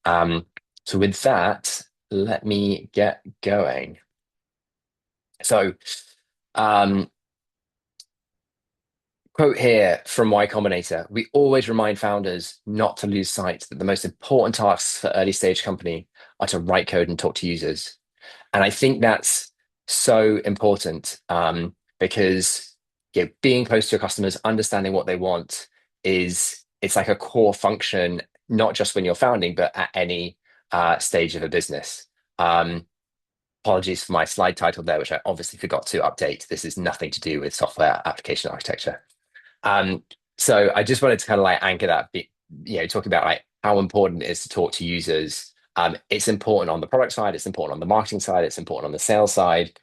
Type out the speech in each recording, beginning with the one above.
So with that, let me get going. So, um, quote here from Y Combinator: "We always remind founders not to lose sight that the most important tasks for early stage company are to write code and talk to users." And I think that's so important because being close to your customers, understanding what they want it's like a core function, not just when you're founding, but at any stage of a business. Um, Apologies for my slide title there, which I obviously forgot to update. This is nothing to do with software application architecture. Um, so I just wanted to kind of like anchor that, talking about like how important it is to talk to users. It's important on the product side, it's important on the marketing side, it's important on the sales side.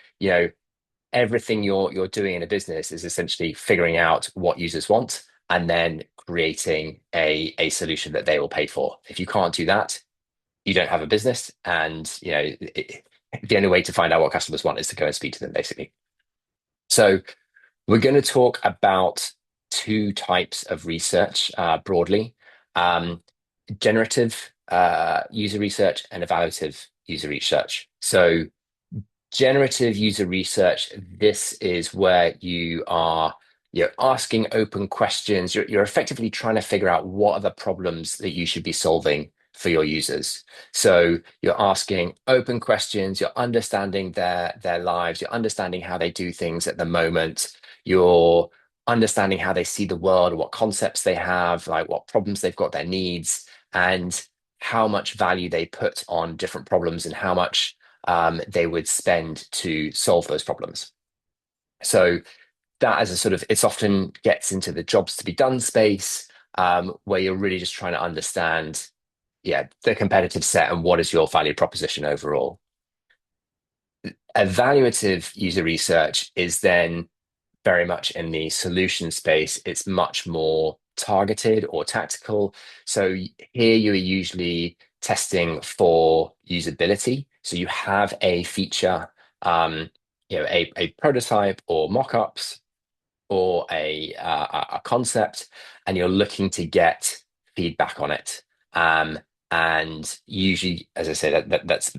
Everything you're doing in a business is essentially figuring out what users want and then creating a solution that they will pay for. If you can't do that, you don't have a business, and the only way to find out what customers want is to go and speak to them, basically. So we're going to talk about two types of research broadly: um, generative user research and evaluative user research. So, generative user research, this is where you're asking open questions. You're effectively trying to figure out what are the problems that you should be solving for your users. So you're asking open questions, you're understanding their lives, you're understanding how they do things at the moment, you're understanding how they see the world, what concepts they have, like what problems they've got, their needs, and how much value they put on different problems and how much they would spend to solve those problems. So that as a sort of, it's often gets into the jobs to be done space, where you're really just trying to understand, the competitive set and what is your value proposition overall. Evaluative user research is then very much in the solution space. It's much more targeted or tactical. So here you are usually testing for usability. So you have a feature, a prototype or mock-ups or a concept, and you're looking to get feedback on it. And usually, as I say, that's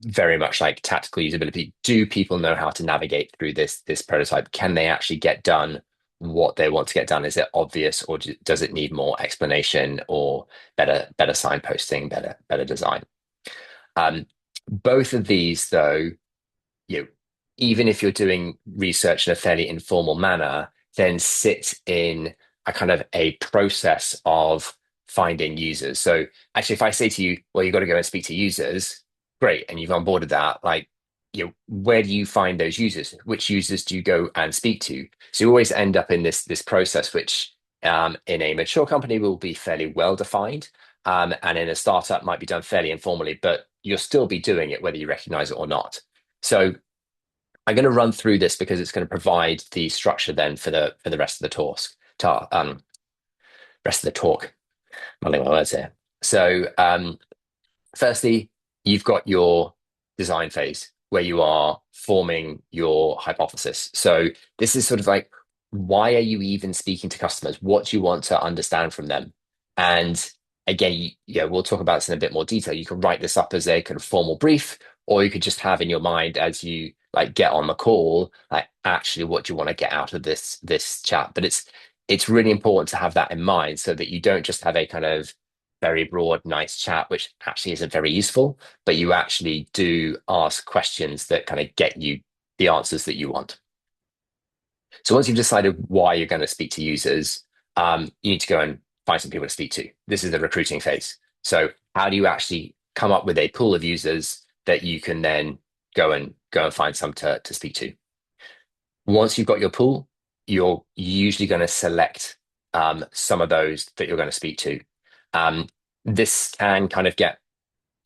very much like tactical usability. Do people know how to navigate through this prototype? Can they actually get done what they want to get done? Is it obvious, or does it need more explanation or better signposting, better design? Um, Both of these, though, you know, even if you're doing research in a fairly informal manner, then sit in a kind of a process of finding users. So actually, if I say to you, well, you've got to go and speak to users, great, and you've onboarded that, like, where do you find those users? Which users do you go and speak to? So you always end up in this process, which in a mature company will be fairly well defined, and in a startup might be done fairly informally, but you'll still be doing it whether you recognize it or not. So I'm going to run through this because it's going to provide the structure then for the rest of the rest of the talk. Muddling my words here. So, firstly, you've got your design phase where you are forming your hypothesis. So this is sort of like, why are you even speaking to customers? What do you want to understand from them? And again, we'll talk about this in a bit more detail. You can write this up as a kind of formal brief, or you could just have in your mind as you like get on the call, like actually what do you want to get out of this chat? But it's really important to have that in mind so that you don't just have a kind of very broad, nice chat, which actually isn't very useful, but you actually do ask questions that kind of get you the answers that you want. So once you've decided why you're going to speak to users, you need to go and find some people to speak to. This is the recruiting phase. So how do you actually come up with a pool of users that you can then go and find some to speak to? Once you've got your pool, you're usually going to select some of those that you're going to speak to. Um, this can kind of get,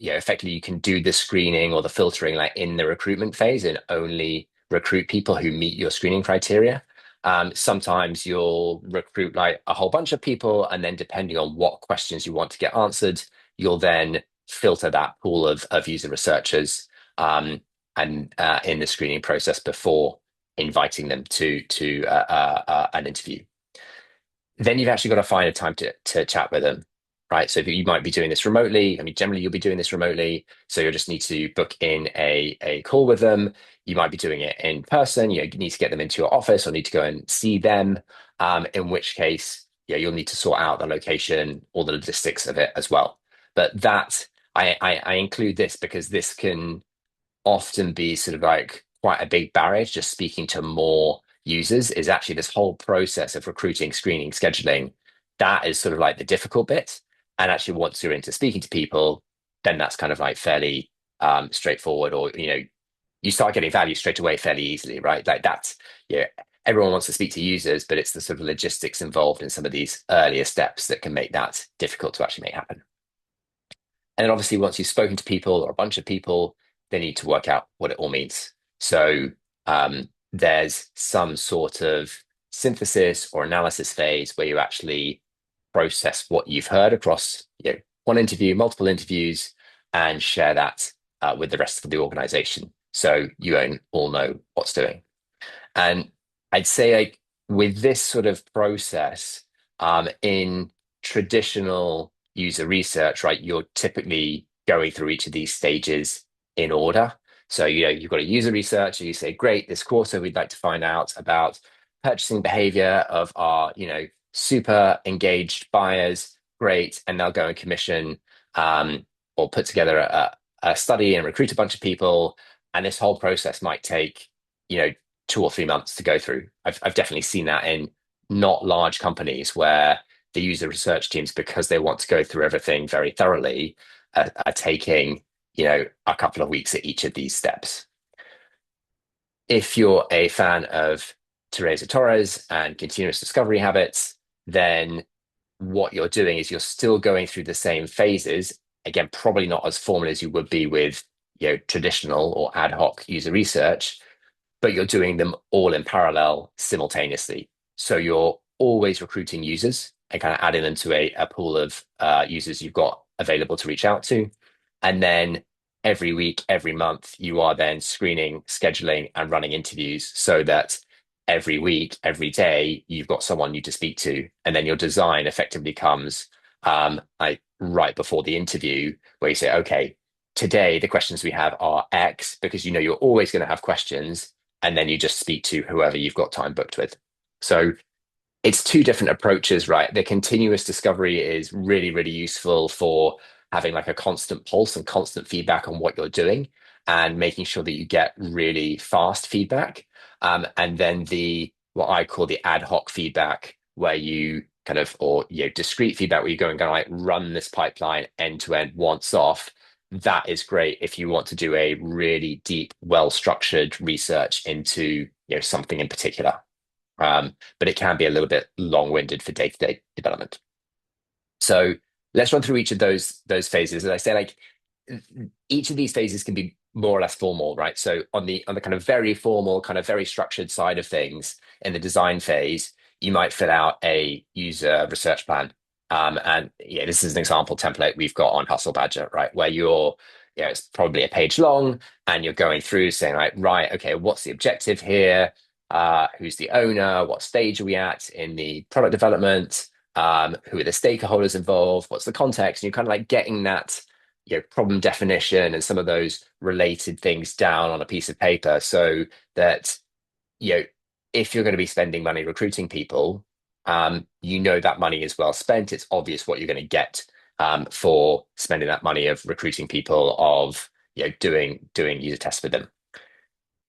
effectively you can do the screening or the filtering like in the recruitment phase and only recruit people who meet your screening criteria. Sometimes you'll recruit like a whole bunch of people, and then depending on what questions you want to get answered, you'll then filter that pool of user researchers and in the screening process before inviting them to an interview. Then you've actually got to find a time to chat with them, right? So you might be doing this remotely. I mean, generally you'll be doing this remotely. So you'll just need to book in a call with them. You might be doing it in person. You need to get them into your office or need to go and see them. In which case, yeah, you'll need to sort out the location, all the logistics of it as well. But that I include this because this can often be sort of like quite a big barrier. Just speaking to more users is actually this whole process of recruiting, screening, scheduling. That is sort of like the difficult bit. And actually, once you're into speaking to people, then that's kind of like fairly straightforward, or you start getting value straight away fairly easily, right? Like that's yeah. Everyone wants to speak to users, but it's the sort of logistics involved in some of these earlier steps that can make that difficult to actually make happen. And then obviously, once you've spoken to people or a bunch of people, they need to work out what it all means. So there's some sort of synthesis or analysis phase where you actually process what you've heard across one interview, multiple interviews, and share that with the rest of the organization. So you all know what's doing. And I'd say like with this sort of process, in traditional user research, right, you're typically going through each of these stages in order. So, you've got a user research, and you say, great, this quarter we'd like to find out about purchasing behavior of our, super engaged buyers. Great. And they'll go and commission or put together a study and recruit a bunch of people. And this whole process might take, you know, 2 or 3 months to go through. I've definitely seen that in not large companies where the user research teams, because they want to go through everything very thoroughly, are taking, a couple of weeks at each of these steps. If you're a fan of Teresa Torres and continuous discovery habits, then what you're doing is you're still going through the same phases. Again, probably not as formal as you would be with, traditional or ad hoc user research, but you're doing them all in parallel simultaneously. So you're always recruiting users and kind of adding them to a pool of users you've got available to reach out to. And then every week, every month, you are then screening, scheduling, and running interviews so that every week, every day, you've got someone new to speak to. And then your design effectively comes like right before the interview, where you say, okay, today the questions we have are X, because you're always going to have questions, and then you just speak to whoever you've got time booked with. So it's two different approaches, right? The continuous discovery is really, really useful for having like a constant pulse and constant feedback on what you're doing and making sure that you get really fast feedback. And then the what I call the ad hoc feedback, where you kind of, or discrete feedback, where you go and kind of like run this pipeline end to end once off. That is great if you want to do a really deep, well-structured research into something in particular. But it can be a little bit long-winded for day-to-day development. So let's run through each of those phases. As I say, like each of these phases can be more or less formal, right? So on the kind of very formal, kind of very structured side of things, in the design phase, you might fill out a user research plan. And this is an example template we've got on Hustle Badger, right? Where it's probably a page long, and you're going through saying, like, right, okay, what's the objective here? Who's the owner? What stage are we at in the product development? Who are the stakeholders involved? What's the context? And you're kind of like getting that problem definition and some of those related things down on a piece of paper, so that you know if you're going to be spending money recruiting people, that money is well spent. It's obvious what you're going to get for spending that money of recruiting people, of doing user tests with them.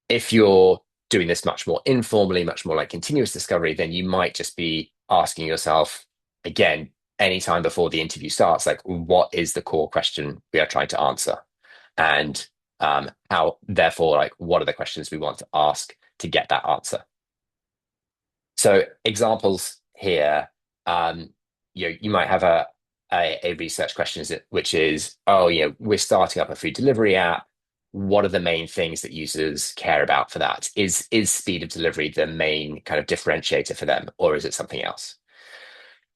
If you're doing this much more informally, much more like continuous discovery, then you might just be asking yourself again, anytime before the interview starts, like, what is the core question we are trying to answer? And how, therefore, like, what are the questions we want to ask to get that answer? So examples here, you might have a research question, which is, oh, we're starting up a food delivery app. What are the main things that users care about for that? Is speed of delivery the main kind of differentiator for them, or is it something else?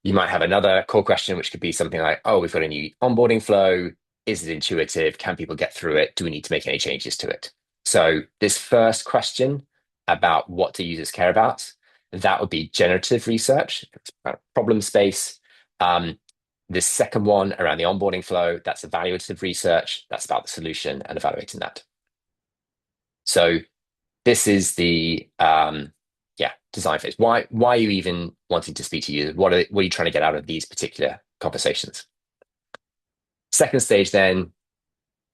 You might have another core question, which could be something like, oh, we've got a new onboarding flow. Is it intuitive? Can people get through it? Do we need to make any changes to it? So this first question about what do users care about, that would be generative research, problem space. The second one around the onboarding flow, that's evaluative research. That's about the solution and evaluating that. So this is the design phase. Why are you even wanting to speak to users? What are you trying to get out of these particular conversations? Second stage, then,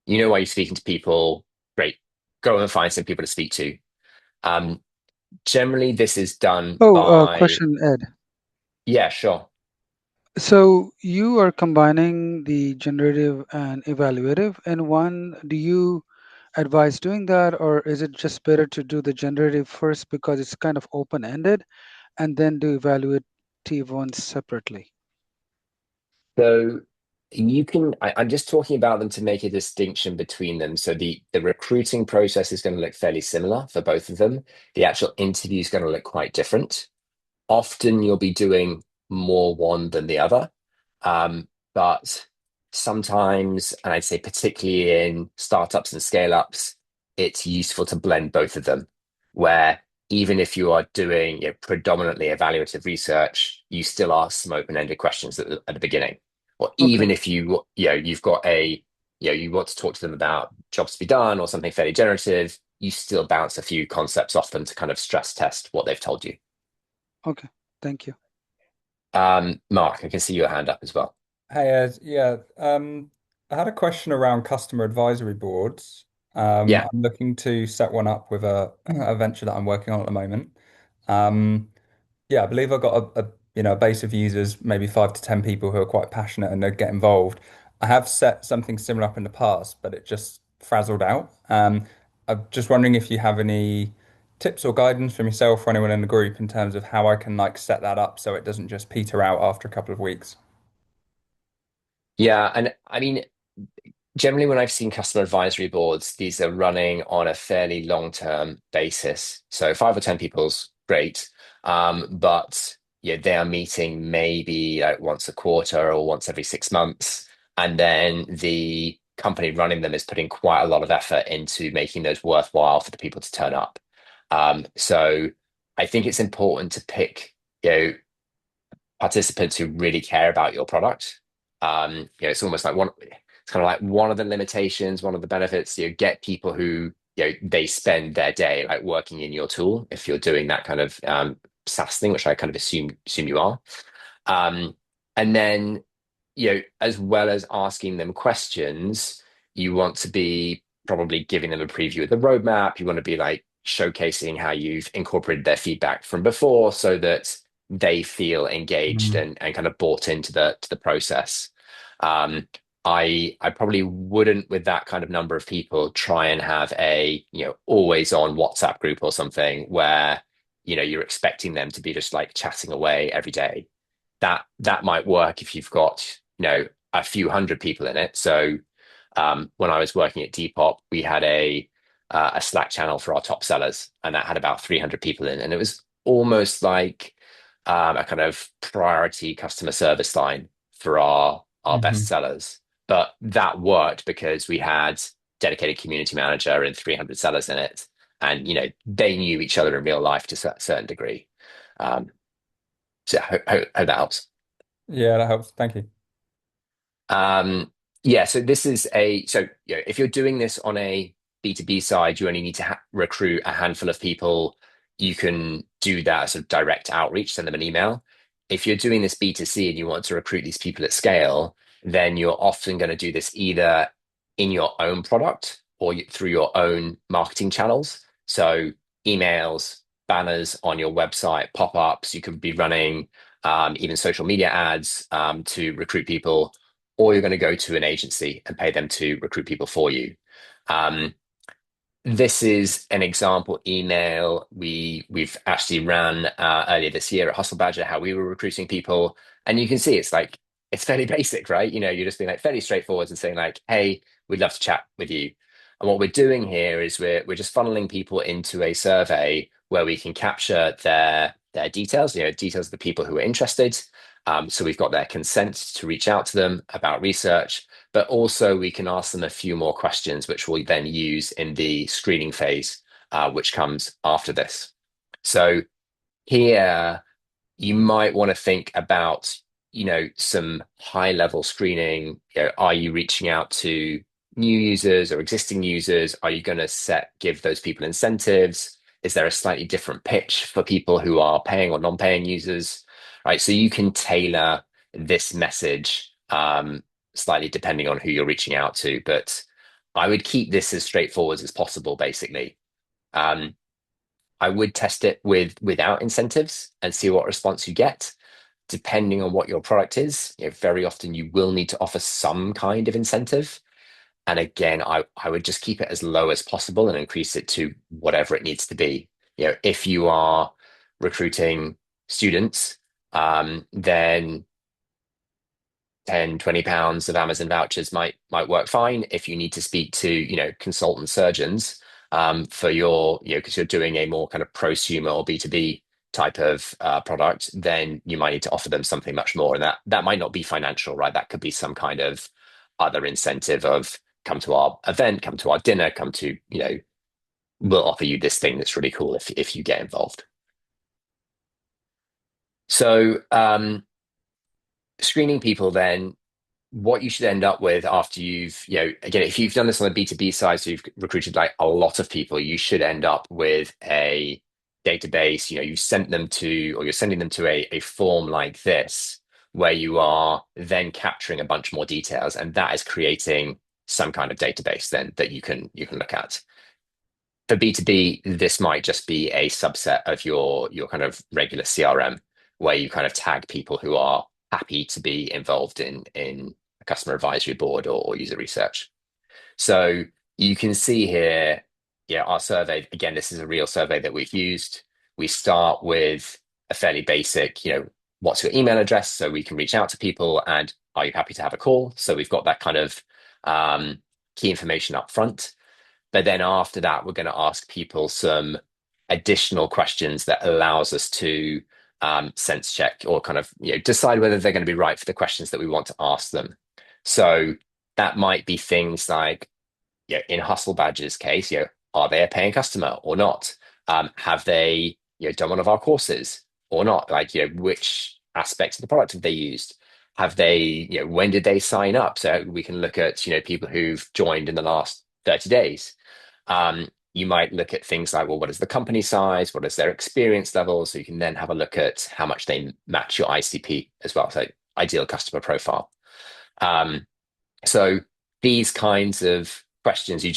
you know why you're speaking to people. Great. Go and find some people to speak to. Um, Generally, this is done Oh, by, question, Ed. yeah, sure. So you are combining the generative and evaluative in one. Do you advise doing that, or is it just better to do the generative first because it's kind of open-ended and then do evaluative ones separately? So I'm just talking about them to make a distinction between them. So the recruiting process is going to look fairly similar for both of them. The actual interview is going to look quite different. Often you'll be doing more one than the other. But sometimes, and I'd say particularly in startups and scale ups, it's useful to blend both of them, where even if you are doing predominantly evaluative research, you still ask some open-ended questions at the beginning. Or Okay, even if you've got you want to talk to them about jobs to be done or something fairly generative, you still bounce a few concepts off them to kind of stress test what they've told you. okay, thank you. Mark, I can see your hand up as well. Hey Ed, yeah, I had a question around customer advisory boards. Yeah. I'm looking to set one up with a venture that I'm working on at the moment. Um, yeah, I believe I've got a base of users, maybe 5 to 10 people who are quite passionate and they get involved. I have set something similar up in the past, but it just frazzled out. I'm just wondering if you have any tips or guidance from yourself or anyone in the group in terms of how I can like set that up so it doesn't just peter out after a couple of weeks. Yeah. And I mean, generally, when I've seen customer advisory boards, these are running on a fairly long-term basis. So 5 or 10 people's great. But yeah, they are meeting maybe like once a quarter or once every 6 months. And then the company running them is putting quite a lot of effort into making those worthwhile for the people to turn up. So I think it's important to pick, you know, participants who really care about your product. It's almost like it's kind of like one of the limitations, one of the benefits, get people who, they spend their day like working in your tool if you're doing that kind of SaaS thing, which I kind of assume you are. Um, and then, as well as asking them questions, you want to be probably giving them a preview of the roadmap. You want to be like showcasing how you've incorporated their feedback from before so that they feel engaged Mm. and kind of bought into the process. Um, I probably wouldn't with that kind of number of people try and have a always on WhatsApp group or something where you're expecting them to be just like chatting away every day. That might work if you've got a few hundred people in it. So when I was working at Depop, we had a Slack channel for our top sellers, and that had about 300 people in, and it was almost like a kind of priority customer service line for our best Mhm. sellers. But that worked because we had dedicated community manager and 300 sellers in it, and they knew each other in real life to a certain degree. Um, so hope that helps. Yeah, that helps. Thank you. Um, yeah, so this is if you're doing this on a B2B side, you only need to recruit a handful of people. You can do that sort of direct outreach, send them an email. If you're doing this B2C and you want to recruit these people at scale, then you're often going to do this either in your own product or through your own marketing channels. So emails, banners on your website, pop-ups, you could be running even social media ads to recruit people, or you're going to go to an agency and pay them to recruit people for you. Um, this is an example email we've actually ran earlier this year at Hustle Badger, how we were recruiting people, and you can see it's fairly basic, right? You're just being like fairly straightforward and saying like, "Hey, we'd love to chat with you." And what we're doing here is we're just funneling people into a survey where we can capture their details, details of the people who are interested. So we've got their consent to reach out to them about research, but also we can ask them a few more questions, which we'll then use in the screening phase, which comes after this. So here, you might want to think about some high level screening. Are you reaching out to new users or existing users? Are you going to give those people incentives? Is there a slightly different pitch for people who are paying or non-paying users? Right. So you can tailor this message slightly depending on who you're reaching out to. But I would keep this as straightforward as possible, basically. Um, I would test it without incentives and see what response you get. Depending on what your product is, very often you will need to offer some kind of incentive. And again, I would just keep it as low as possible and increase it to whatever it needs to be. If you are recruiting students, then 10, 20 pounds of Amazon vouchers might work fine. If you need to speak to, consultant surgeons, for because you're doing a more kind of prosumer or B2B type of product, then you might need to offer them something much more. And that might not be financial, right? That could be some kind of other incentive of come to our event, come to our dinner, we'll offer you this thing that's really cool if you get involved. So screening people then, what you should end up with after again, if you've done this on the B2B side, so you've recruited like a lot of people, you should end up with a database. You sent them to, or you're sending them to a form like this, where you are then capturing a bunch more details, and that is creating some kind of database then that you can look at. For B2B, this might just be a subset of your kind of regular CRM, where you kind of tag people who are happy to be involved in a customer advisory board or user research. So you can see here, our survey, again, this is a real survey that we've used. We start with a fairly basic, what's your email address so we can reach out to people, and are you happy to have a call? So we've got that kind of key information up front. But then after that, we're going to ask people some additional questions that allows us to sense check or kind of decide whether they're going to be right for the questions that we want to ask them. So that might be things like, in Hustle Badger's case, are they a paying customer or not? Have they done one of our courses or not? Like, which aspects of the product have they used? Have they, when did they sign up? So we can look at, people who've joined in the last 30 days. You might look at things like, well, what is the company size? What is their experience level? So you can then have a look at how much they match your ICP as well. So ideal customer profile. So these kinds of questions, you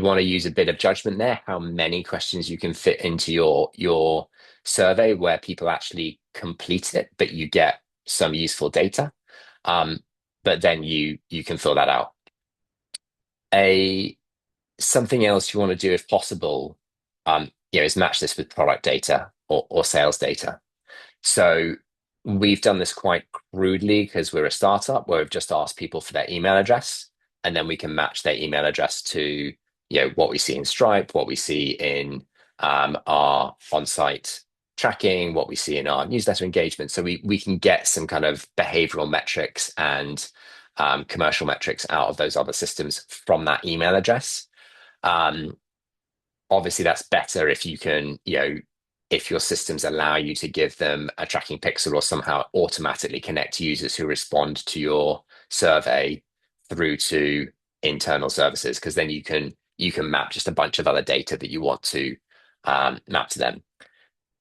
want to use a bit of judgment there, how many questions you can fit into your survey where people actually complete it, but you get some useful data. But then you can fill that out. Something else you want to do if possible, is match this with product data or sales data. So we've done this quite crudely because we're a startup where we've just asked people for their email address, and then we can match their email address to what we see in Stripe, what we see in our on-site tracking, what we see in our newsletter engagement. So we can get some kind of behavioral metrics and commercial metrics out of those other systems from that email address. Obviously, that's better if you can, if your systems allow you to give them a tracking pixel or somehow automatically connect users who respond to your survey through to internal services, because then you can map just a bunch of other data that you want to map to them.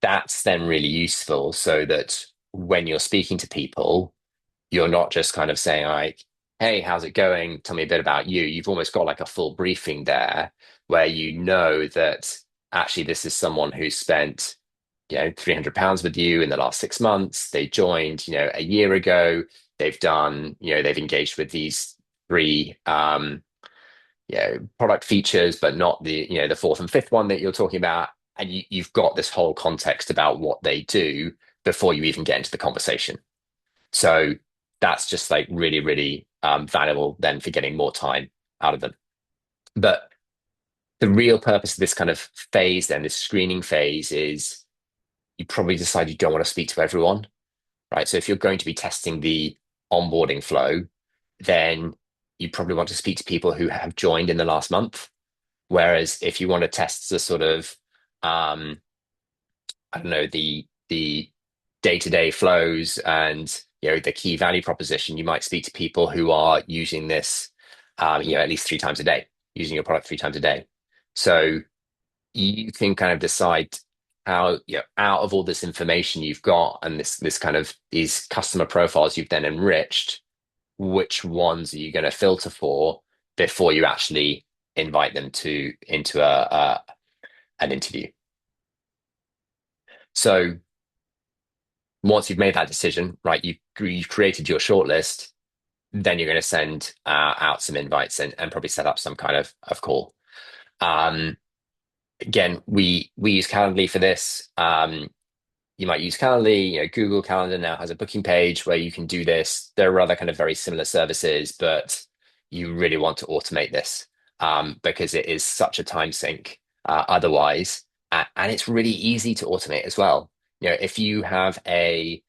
That's then really useful so that when you're speaking to people, you're not just kind of saying like, hey, how's it going? Tell me a bit about you. You've almost got like a full briefing there where you know that actually this is someone who spent, £300 with you in the last 6 months. They joined, a year ago. They've done, they've engaged with these three product features, but not the fourth and fifth one that you're talking about. And you've got this whole context about what they do before you even get into the conversation. So that's just like really, really valuable then for getting more time out of them. But the real purpose of this kind of phase, then, this screening phase, is you probably decide you don't want to speak to everyone, right? So if you're going to be testing the onboarding flow, then you probably want to speak to people who have joined in the last month. Whereas if you want to test the sort of, I don't know, the day-to-day flows and the key value proposition, you might speak to people who are using this at least 3 times a day, using your product 3 times a day. So you can kind of decide how, out of all this information you've got and this kind of these customer profiles you've then enriched, which ones are you going to filter for before you actually invite them into an interview. So once you've made that decision, right, you've created your shortlist, then you're going to send out some invites and probably set up some kind of call. Again, we use Calendly for this. You might use Calendly. Google Calendar now has a booking page where you can do this. There are other kind of very similar services, but you really want to automate this because it is such a time sink otherwise, and it's really easy to automate as well. If you have a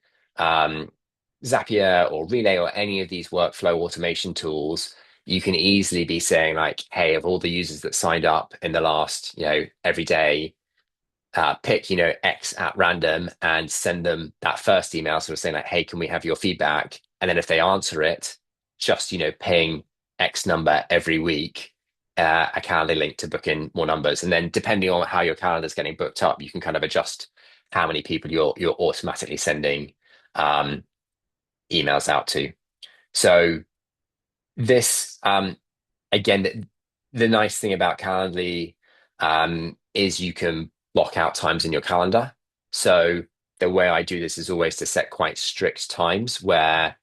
Zapier or Relay or any of these workflow automation tools, you can easily be saying like, hey, of all the users that signed up in the last, every day, pick, X at random and send them that first email sort of saying like, hey, can we have your feedback? And then if they answer it, just, paying X number every week, a calendar link to book in more numbers. And then depending on how your calendar is getting booked up, you can kind of adjust how many people you're automatically sending emails out to. So this, again, the nice thing about Calendly is you can block out times in your calendar. So the way I do this is always to set quite strict times where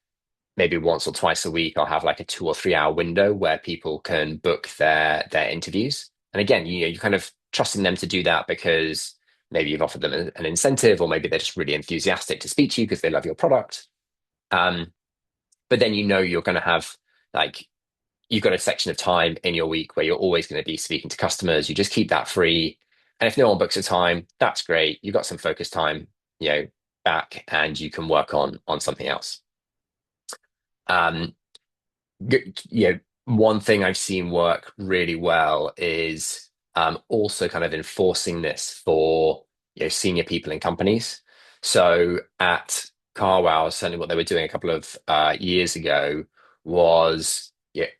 maybe once or twice a week I'll have like a 2 or 3 hour window where people can book their interviews. And again, you're kind of trusting them to do that because maybe you've offered them an incentive, or maybe they're just really enthusiastic to speak to you because they love your product. But then you're going to have like you've got a section of time in your week where you're always going to be speaking to customers. You just keep that free. And if no one books a time, that's great. You've got some focus time, back, and you can work on something else. Um, One thing I've seen work really well is also kind of enforcing this for senior people in companies. So at Carwow, certainly what they were doing a couple of years ago was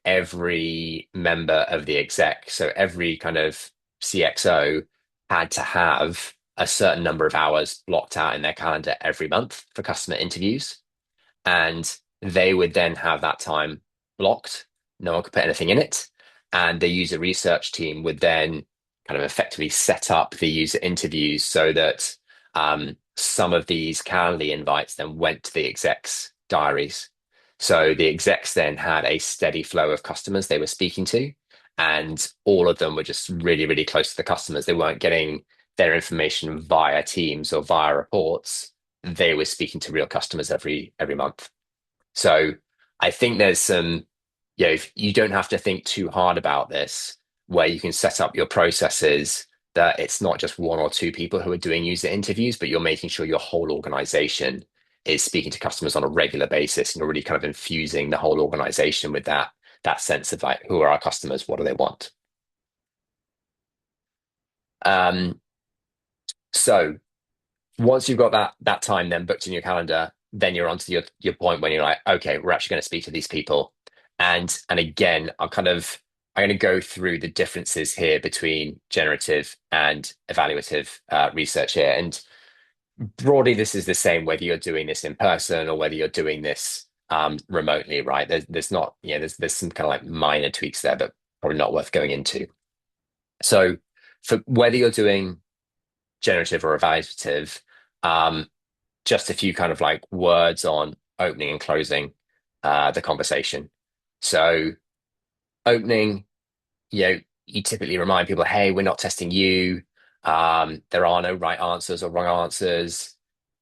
every member of the exec, so every kind of CXO had to have a certain number of hours blocked out in their calendar every month for customer interviews. And they would then have that time blocked. No one could put anything in it. And the user research team would then kind of effectively set up the user interviews so that some of these Calendly invites then went to the execs' diaries. So the execs then had a steady flow of customers they were speaking to, and all of them were just really, really close to the customers. They weren't getting their information via Teams or via reports. They were speaking to real customers every month. So I think there's some, if you don't have to think too hard about this, where you can set up your processes that it's not just 1 or 2 people who are doing user interviews, but you're making sure your whole organization is speaking to customers on a regular basis, and you're really kind of infusing the whole organization with that sense of like, who are our customers? What do they want? So once you've got that time then booked in your calendar, then you're onto your point when you're like, okay, we're actually going to speak to these people. And again, I'm going to go through the differences here between generative and evaluative research here. And broadly, this is the same whether you're doing this in person or whether you're doing this remotely, right? There's not, there's some kind of like minor tweaks there, but probably not worth going into. So for whether you're doing generative or evaluative, just a few kind of like words on opening and closing the conversation. So opening, you typically remind people, hey, we're not testing you. There are no right answers or wrong answers.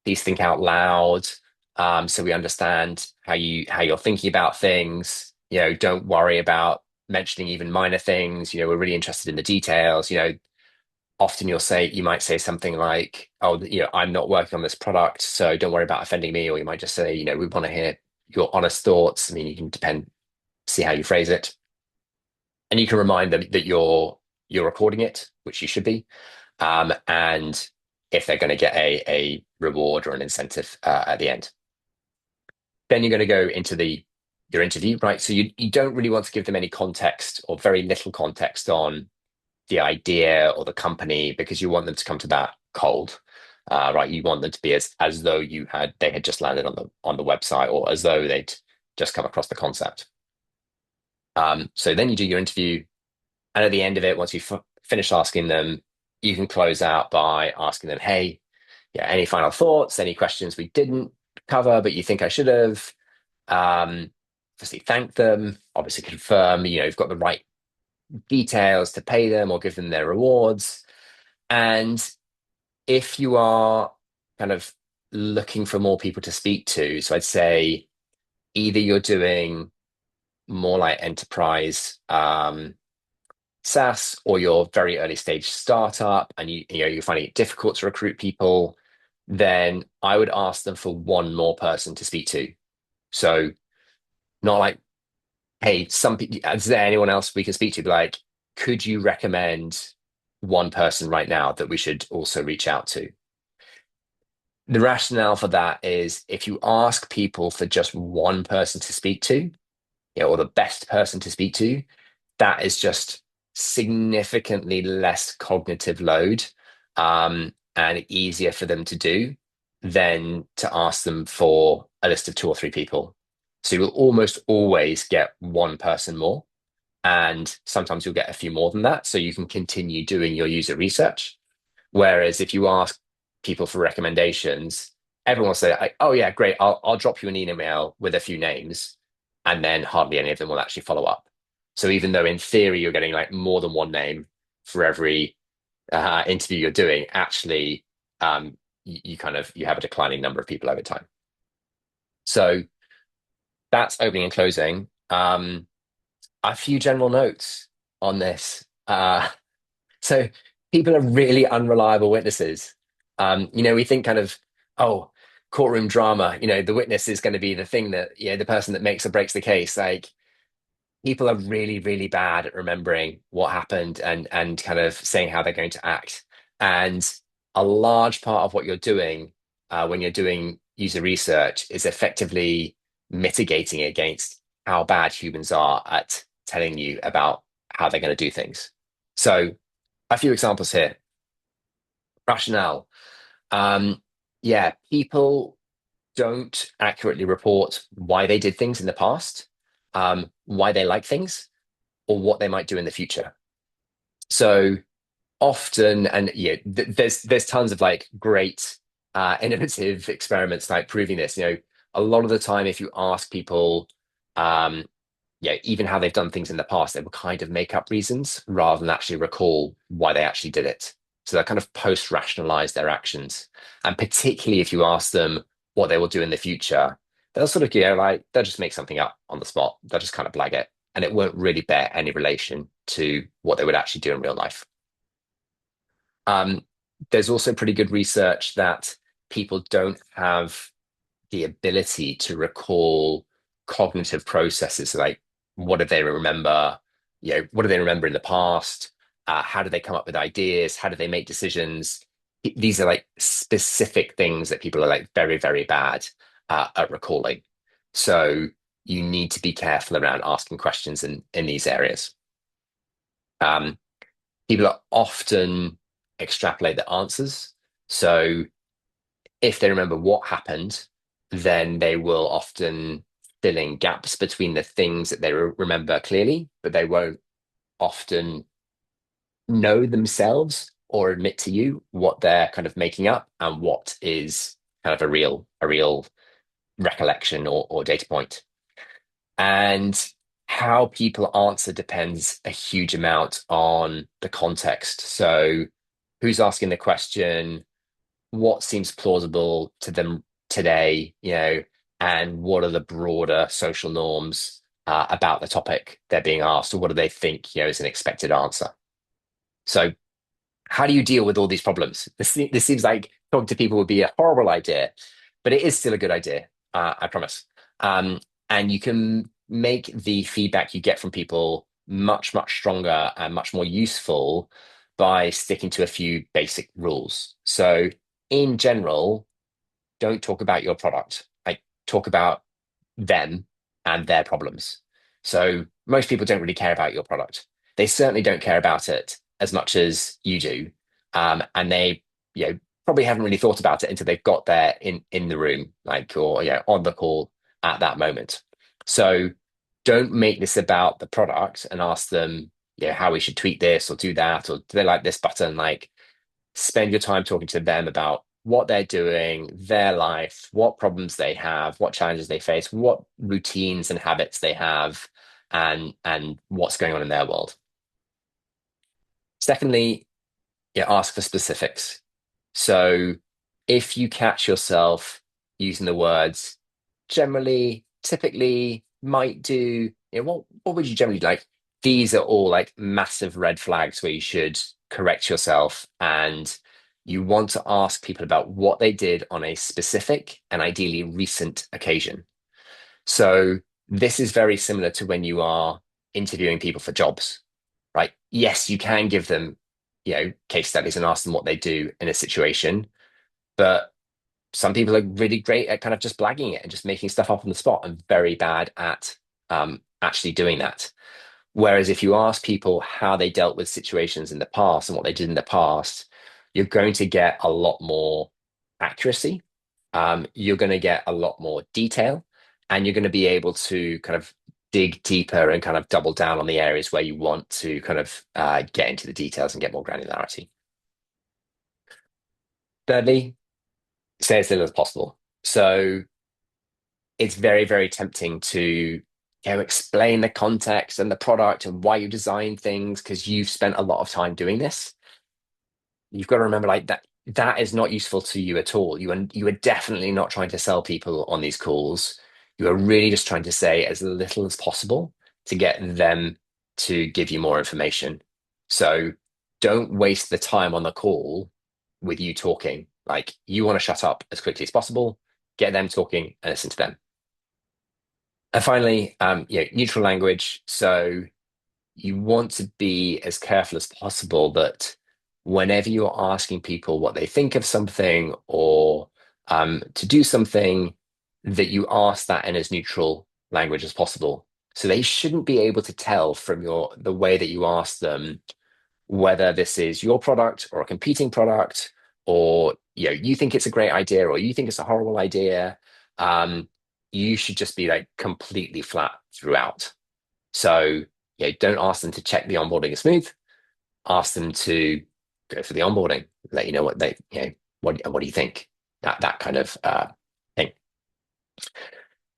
Please think out loud, so we understand how you're thinking about things. Don't worry about mentioning even minor things. We're really interested in the details. Often you might say something like, oh, I'm not working on this product, so don't worry about offending me. Or you might just say, we want to hear your honest thoughts. I mean, you can see how you phrase it. And you can remind them that you're recording it, which you should be. And if they're going to get a reward or an incentive at the end. Then you're going to go into your interview, right? So you don't really want to give them any context or very little context on the idea or the company because you want them to come to that cold, right? You want them to be as though they had just landed on the website or as though they'd just come across the concept. So then you do your interview, and at the end of it, once you've finished asking them, you can close out by asking them, "Hey, yeah, any final thoughts? Any questions we didn't cover but you think I should have?" Um, Obviously, thank them. Obviously, confirm you've got the right details to pay them or give them their rewards. And if you are kind of looking for more people to speak to, so I'd say either you're doing more like enterprise SaaS or you're very early stage startup and you're finding it difficult to recruit people, then I would ask them for one more person to speak to. So not like, hey, is there anyone else we can speak to? But like, could you recommend one person right now that we should also reach out to? The rationale for that is if you ask people for just one person to speak to, or the best person to speak to, that is just significantly less cognitive load and easier for them to do than to ask them for a list of two or three people. So you will almost always get one person more, and sometimes you'll get a few more than that. So you can continue doing your user research. Whereas if you ask people for recommendations, everyone will say, "Oh yeah, great. I'll drop you an email with a few names," and then hardly any of them will actually follow up. So even though in theory you're getting like more than one name for every interview you're doing, actually you have a declining number of people over time. So that's opening and closing. A few general notes on this. So people are really unreliable witnesses. We think kind of, oh, courtroom drama, the witness is going to be the thing that, the person that makes or breaks the case. Like people are really, really bad at remembering what happened and kind of saying how they're going to act. And a large part of what you're doing when you're doing user research is effectively mitigating against how bad humans are at telling you about how they're going to do things. So a few examples here. Rationale. Yeah, people don't accurately report why they did things in the past, why they like things, or what they might do in the future. So often, and there's tons of like great innovative experiments like proving this. A lot of the time, if you ask people, um, even how they've done things in the past, they will kind of make up reasons rather than actually recall why they actually did it. So they kind of post-rationalize their actions. And particularly if you ask them what they will do in the future, they'll sort of, like they'll just make something up on the spot. They'll just kind of blag it. And it won't really bear any relation to what they would actually do in real life. Um, there's also pretty good research that people don't have the ability to recall cognitive processes like what do they remember what do they remember in the past, how do they come up with ideas, how do they make decisions. These are like specific things that people are like very, very bad at recalling. So you need to be careful around asking questions in these areas. um, People are often extrapolate the answers, so if they remember what happened, then they will often fill in gaps between the things that they remember clearly, but they won't often know themselves or admit to you what they're kind of making up and what is kind of a real recollection or data point. And how people answer depends a huge amount on the context. So who's asking the question, what seems plausible to them today, and what are the broader social norms about the topic they're being asked, or what do they think, is an expected answer. So, how do you deal with all these problems? This seems like talking to people would be a horrible idea, but it is still a good idea, I promise. And you can make the feedback you get from people much, much stronger and much more useful by sticking to a few basic rules. So, in general, don't talk about your product. Like talk about them and their problems. So most people don't really care about your product. They certainly don't care about it as much as you do. And they, probably haven't really thought about it until they've got there in the room, like or on the call at that moment. So don't make this about the product and ask them, how we should tweak this or do that, or do they like this button? Like spend your time talking to them about what they're doing, their life, what problems they have, what challenges they face, what routines and habits they have, and what's going on in their world. Secondly, ask for specifics. So if you catch yourself using the words generally, typically, might do, what would you generally like? These are all like massive red flags where you should correct yourself, and you want to ask people about what they did on a specific and ideally recent occasion. So this is very similar to when you are interviewing people for jobs, right? Yes, you can give them, case studies and ask them what they do in a situation, but some people are really great at kind of just blagging it and just making stuff up on the spot and very bad at actually doing that. Whereas if you ask people how they dealt with situations in the past and what they did in the past, you're going to get a lot more accuracy. You're going to get a lot more detail, and you're going to be able to kind of dig deeper and kind of double down on the areas where you want to kind of get into the details and get more granularity. Thirdly, say as little as possible. So it's very, very tempting to explain the context and the product and why you design things because you've spent a lot of time doing this. You've got to remember like that is not useful to you at all. You are definitely not trying to sell people on these calls. You are really just trying to say as little as possible to get them to give you more information. So don't waste the time on the call with you talking. Like you want to shut up as quickly as possible, get them talking and listen to them. And finally, neutral language. So you want to be as careful as possible that whenever you're asking people what they think of something or to do something, that you ask that in as neutral language as possible. So they shouldn't be able to tell from the way that you ask them whether this is your product or a competing product, or you think it's a great idea or you think it's a horrible idea. You should just be like completely flat throughout. So don't ask them to check the onboarding is smooth. Ask them to go for the onboarding. Let you know what they, what do you think? That kind of thing.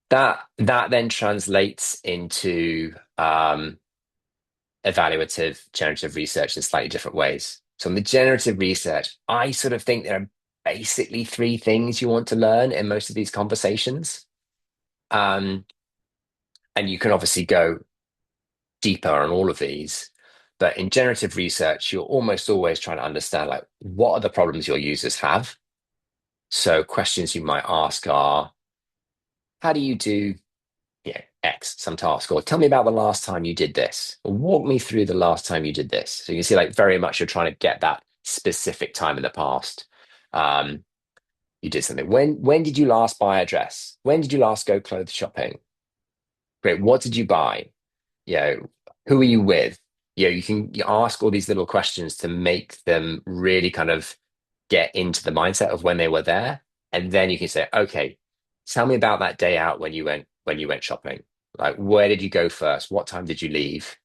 That then translates into evaluative generative research in slightly different ways. So in the generative research, I sort of think there are basically three things you want to learn in most of these conversations. And you can obviously go deeper on all of these. But in generative research, you're almost always trying to understand like what are the problems your users have. So questions you might ask are, how do you do X, some task, or tell me about the last time you did this, or walk me through the last time you did this. So you can see like very much you're trying to get that specific time in the past. You did something. When did you last buy a dress? When did you last go clothes shopping? Great. What did you buy? You know, who are you with? You ask all these little questions to make them really kind of get into the mindset of when they were there. And then you can say, okay, tell me about that day out when you went shopping. Like where did you go first? What time did you leave?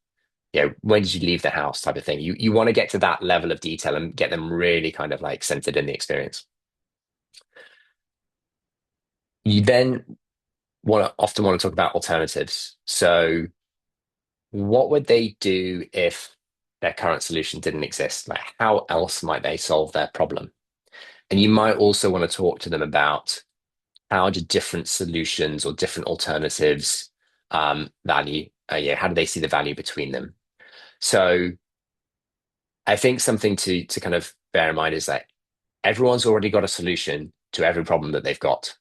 When did you leave the house type of thing. You want to get to that level of detail and get them really kind of like centered in the experience. You then often want to talk about alternatives. So what would they do if their current solution didn't exist? Like how else might they solve their problem? And you might also want to talk to them about how do different solutions or different alternatives value? How do they see the value between them? So I think something to kind of bear in mind is that everyone's already got a solution to every problem that they've got,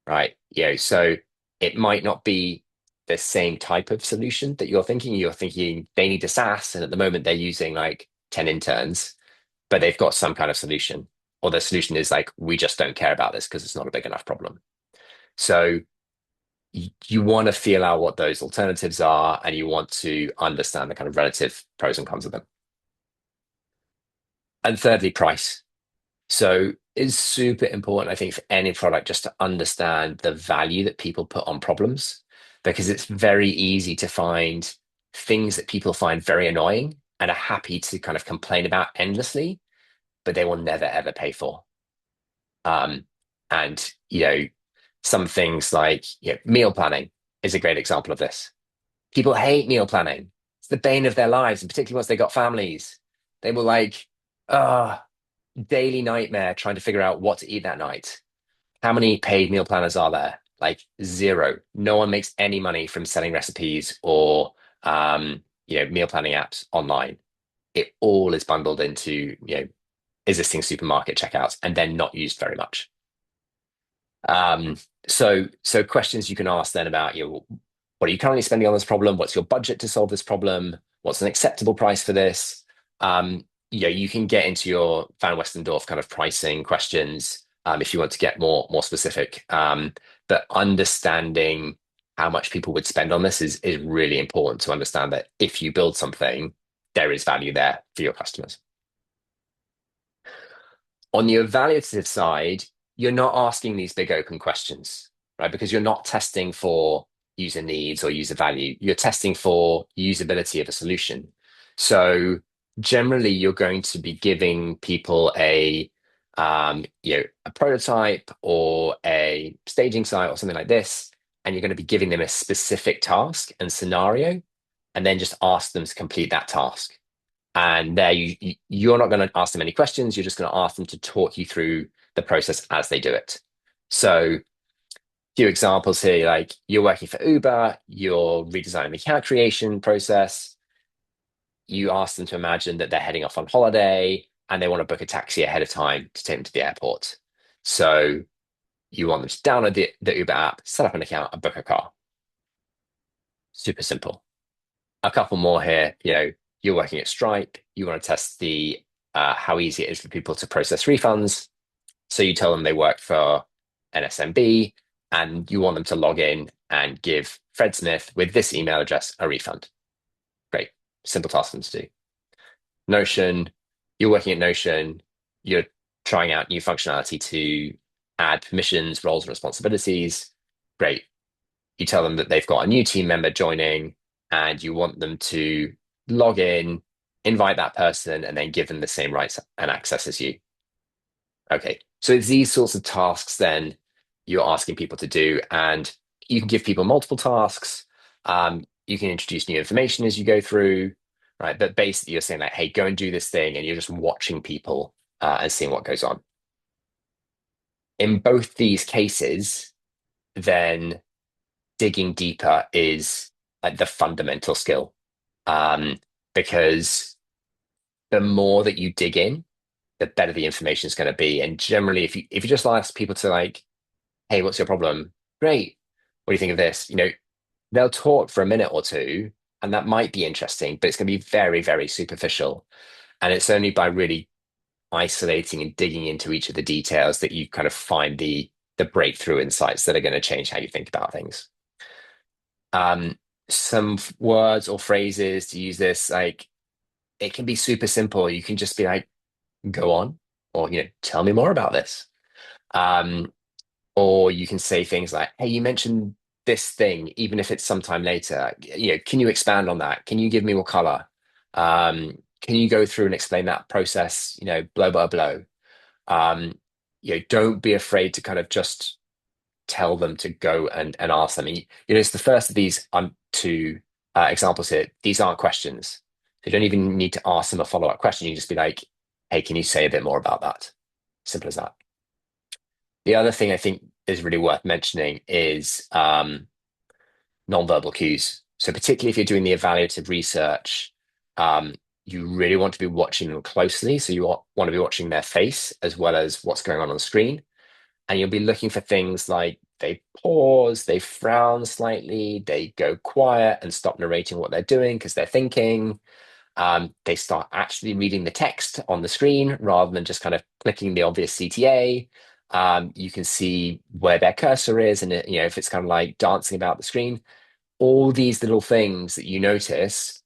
right? So it might not be the same type of solution that you're thinking. You're thinking they need a SaaS, and at the moment they're using like 10 interns, but they've got some kind of solution. or the solution is like, we just don't care about this because it's not a big enough problem. So you want to feel out what those alternatives are, and you want to understand the kind of relative pros and cons of them. And thirdly, price. So it's super important, I think, for any product just to understand the value that people put on problems, because it's very easy to find things that people find very annoying and are happy to kind of complain about endlessly, but they will never ever pay for. Um, and some things like meal planning is a great example of this. People hate meal planning. It's the bane of their lives, and particularly once they got families. They will like, ah, daily nightmare trying to figure out what to eat that night. How many paid meal planners are there? Like zero. No one makes any money from selling recipes or meal planning apps online. It all is bundled into existing supermarket checkouts and then not used very much. Um, so questions you can ask then about what are you currently spending on this problem? What's your budget to solve this problem? What's an acceptable price for this? You can get into your Van Westendorf kind of pricing questions if you want to get more specific. But understanding how much people would spend on this is really important to understand that if you build something, there is value there for your customers. On the evaluative side, you're not asking these big open questions, right? Because you're not testing for user needs or user value. You're testing for usability of a solution. So generally, you're going to be giving people a prototype or a staging site or something like this, and you're going to be giving them a specific task and scenario, and then just ask them to complete that task. And there you're not going to ask them any questions. You're just going to ask them to talk you through the process as they do it. So a few examples here, like you're working for Uber, you're redesigning the account creation process. You ask them to imagine that they're heading off on holiday and they want to book a taxi ahead of time to take them to the airport. So you want them to download the Uber app, set up an account, and book a car. Super simple. A couple more here. You're working at Stripe. You want to test the how easy it is for people to process refunds. So you tell them they work for an SMB and you want them to log in and give Fred Smith with this email address a refund. Great. Simple task for them to do. Notion, you're working at Notion. You're trying out new functionality to add permissions, roles, and responsibilities. Great. You tell them that they've got a new team member joining and you want them to log in, invite that person, and then give them the same rights and access as you. Okay, so it's these sorts of tasks then you're asking people to do, and you can give people multiple tasks. You can introduce new information as you go through, right? But basically, you're saying like, "Hey, go and do this thing," and you're just watching people and seeing what goes on. In both these cases, then digging deeper is like the fundamental skill, um, because the more that you dig in, the better the information is going to be. And generally, if you just ask people to like, "Hey, what's your problem?" Great. What do you think of this? They'll talk for a minute or two, and that might be interesting, but it's going to be very, very superficial. And it's only by really isolating and digging into each of the details that you kind of find the breakthrough insights that are going to change how you think about things. Some words or phrases to use this, like it can be super simple. You can just be like, "Go on," or "Tell me more about this." Um, or you can say things like, "Hey, you mentioned this thing, even if it's sometime later. Can you expand on that? Can you give me more color? Can you go through and explain that process, blow by blow?" Don't be afraid to kind of just tell them to go and ask them. It's the first of these two examples here. These aren't questions. So you don't even need to ask them a follow-up question. You can just be like, "Hey, can you say a bit more about that?" Simple as that. The other thing I think is really worth mentioning is non-verbal cues. So particularly if you're doing the evaluative research, you really want to be watching them closely. So you want to be watching their face as well as what's going on the screen. And you'll be looking for things like they pause, they frown slightly, they go quiet and stop narrating what they're doing because they're thinking. They start actually reading the text on the screen rather than just kind of clicking the obvious CTA. You can see where their cursor is, and if it's kind of like dancing about the screen. All these little things that you notice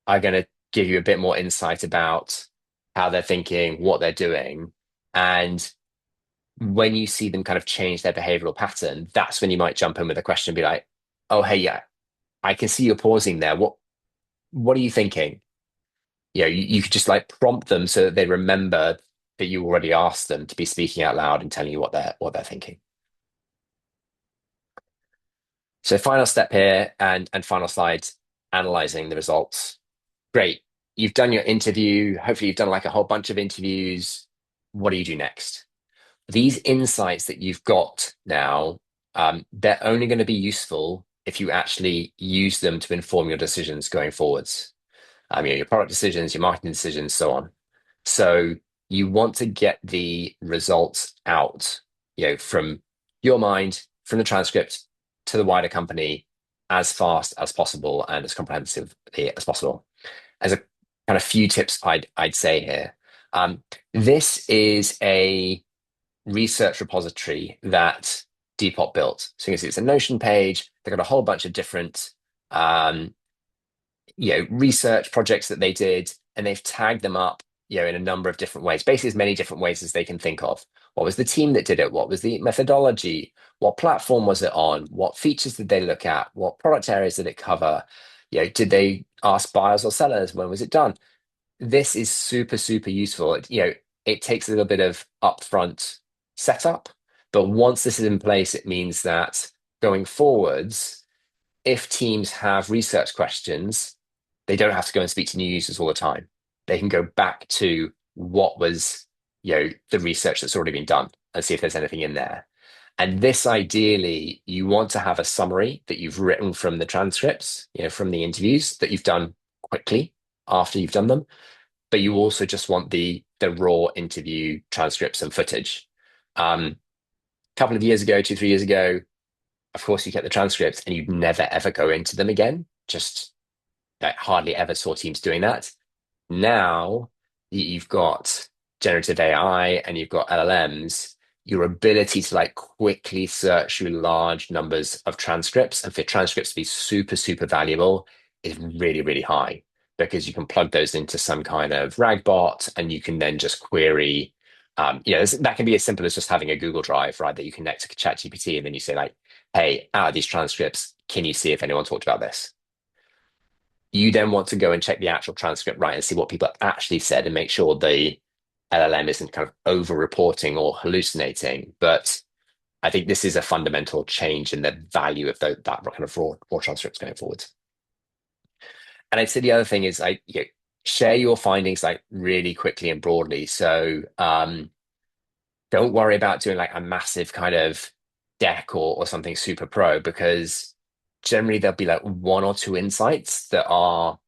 are going to give you a bit more insight about how they're thinking, what they're doing, and when you see them kind of change their behavioral pattern, that's when you might jump in with a question and be like, "Oh, hey, yeah, I can see you're pausing there. What are you thinking?" You could just like prompt them so that they remember that you already asked them to be speaking out loud and telling you what they're thinking. So final step here and final slide, analyzing the results. Great. You've done your interview. Hopefully you've done like a whole bunch of interviews. What do you do next? These insights that you've got now, they're only going to be useful if you actually use them to inform your decisions going forwards. Your product decisions, your marketing decisions, so on. So you want to get the results out, from your mind, from the transcript to the wider company as fast as possible and as comprehensively as possible. As a kind of few tips I'd say here. This is a research repository that Depop built. So you can see it's a Notion page. They've got a whole bunch of different um, research projects that they did, and they've tagged them up, in a number of different ways, basically as many different ways as they can think of. What was the team that did it? What was the methodology? What platform was it on? What features did they look at? What product areas did it cover? Did they ask buyers or sellers? When was it done? This is super, super useful. It takes a little bit of upfront setup, but once this is in place, it means that going forwards, if teams have research questions, they don't have to go and speak to new users all the time. They can go back to what was, the research that's already been done and see if there's anything in there. And this ideally, you want to have a summary that you've written from the transcripts, from the interviews that you've done quickly after you've done them. But you also just want the raw interview transcripts and footage. A couple of years ago, 2, 3 years ago, of course, you get the transcripts and you'd never ever go into them again. Just I hardly ever saw teams doing that. Now you've got generative AI and you've got LLMs, your ability to like quickly search through large numbers of transcripts and for transcripts to be super, super valuable is really, really high because you can plug those into some kind of RAG bot and you can then just query. That can be as simple as just having a Google Drive, right? That you connect to ChatGPT and then you say like, "Hey, out of these transcripts, can you see if anyone talked about this?" You then want to go and check the actual transcript, right, and see what people actually said and make sure the LLM isn't kind of over reporting or hallucinating. But I think this is a fundamental change in the value of that kind of raw transcripts going forward. And I'd say the other thing is like share your findings like really quickly and broadly. So don't worry about doing like a massive kind of deck or something super pro because generally there'll be like one or two insights that are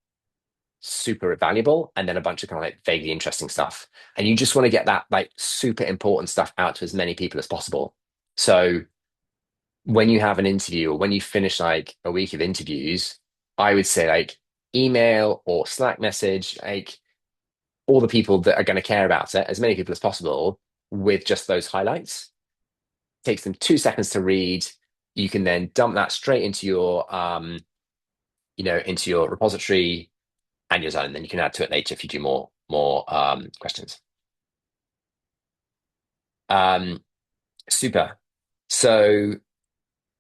super valuable and then a bunch of kind of like vaguely interesting stuff. And you just want to get that like super important stuff out to as many people as possible. So when you have an interview or when you finish like a week of interviews, I would say like email or Slack message, like all the people that are going to care about it, as many people as possible with just those highlights. It takes them 2 seconds to read. You can then dump that straight into your repository and you're done. And then you can add to it later if you do more questions. Um, super. So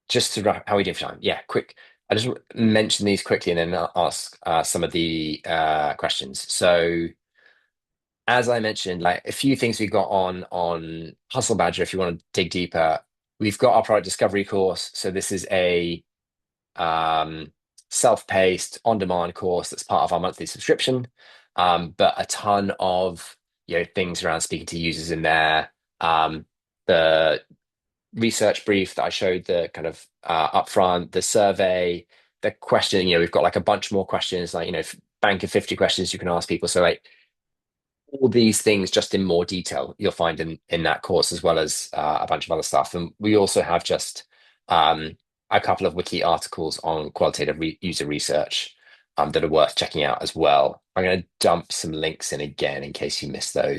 just to wrap, how are we doing for time? Yeah, quick. I just mention these quickly and then I'll ask some of the questions. So as I mentioned, like a few things we got on Hustle Badger, if you want to dig deeper, we've got our product discovery course. So this is a self-paced, on-demand course that's part of our monthly subscription. But a ton of things around speaking to users in there. The research brief that I showed, the kind of upfront, the survey, the question. We've got like a bunch more questions, like bank of 50 questions you can ask people. So like all these things just in more detail you'll find in that course as well as a bunch of other stuff. And we also have just a couple of wiki articles on qualitative user research. that are worth checking out as well. I'm going to dump some links in again in case you missed those.